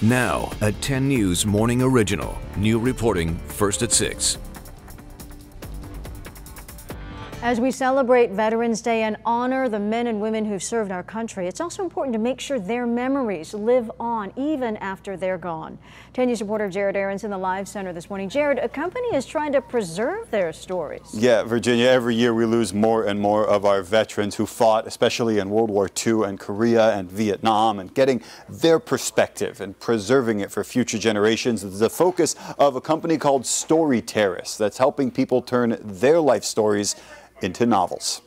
Now, a 10 News Morning Original. New reporting first at 6. As we celebrate Veterans Day and honor the men and women who've served our country, it's also important to make sure their memories live on even after they're gone. 10 News reporter Jared Aarons in the Live Center this morning. Jared, a company is trying to preserve their stories. Yeah, Virginia, every year we lose more and more of our veterans who fought, especially in World War II and Korea and Vietnam, and getting their perspective and preserving it for future generations is the focus of a company called Story Terrace that's helping people turn their life stories into novels.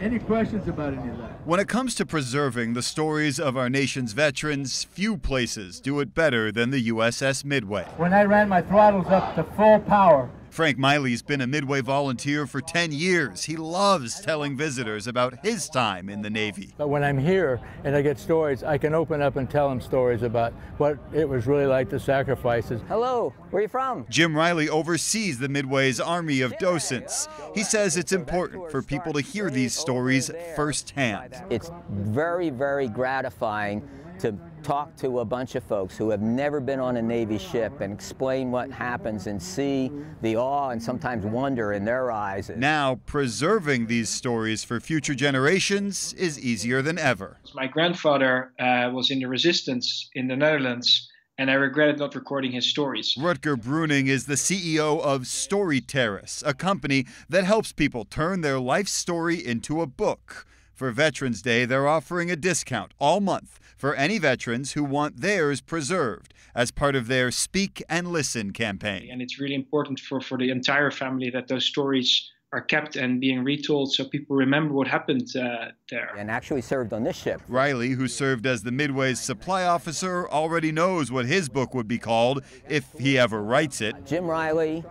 Any questions about any of that? When it comes to preserving the stories of our nation's veterans, few places do it better than the USS Midway. When I ran my throttles up to full power. Frank Miley's been a Midway volunteer for 10 years. He loves telling visitors about his time in the Navy. But when I'm here and I get stories, I can open up and tell them stories about what it was really like, the sacrifices. Hello, where are you from? Jim Riley oversees the Midway's army of docents. He says it's important for people to hear these stories firsthand. It's very, very gratifying to talk to a bunch of folks who have never been on a Navy ship and explain what happens and see the awe and sometimes wonder in their eyes. Now, preserving these stories for future generations is easier than ever. My grandfather was in the resistance in the Netherlands, and I regretted not recording his stories. Rutger Bruning is the CEO of Story Terrace, a company that helps people turn their life story into a book. For Veterans Day, they're offering a discount all month for any veterans who want theirs preserved as part of their Speak and Listen campaign. And it's really important for the entire family that those stories are kept and being retold so people remember what happened there. And actually served on this ship. Riley, who served as the Midway's supply officer, already knows what his book would be called if he ever writes it. Jim Riley,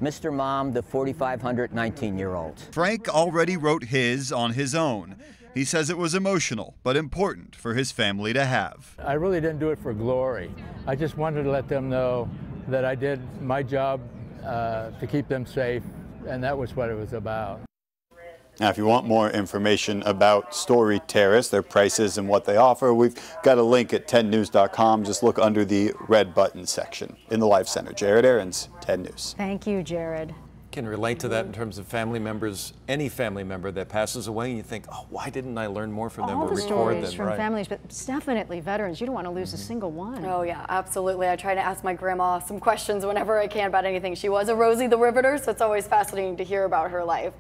Mr. Mom, the 4,500 19-year-olds. Frank already wrote his on his own. He says it was emotional, but important for his family to have. I really didn't do it for glory. I just wanted to let them know that I did my job to keep them safe, and that was what it was about. Now, if you want more information about Story Terrace, their prices and what they offer, we've got a link at 10news.com. Just look under the red button section. In the Live Center, Jared Aarons, 10 News. Thank you, Jared. Can relate to that in terms of family members, any family member that passes away, and you think, oh, why didn't I learn more from them or All the record stories them? from families, but definitely veterans. You don't want to lose a single one. Oh yeah, absolutely. I try to ask my grandma some questions whenever I can about anything. She was a Rosie the Riveter, so it's always fascinating to hear about her life.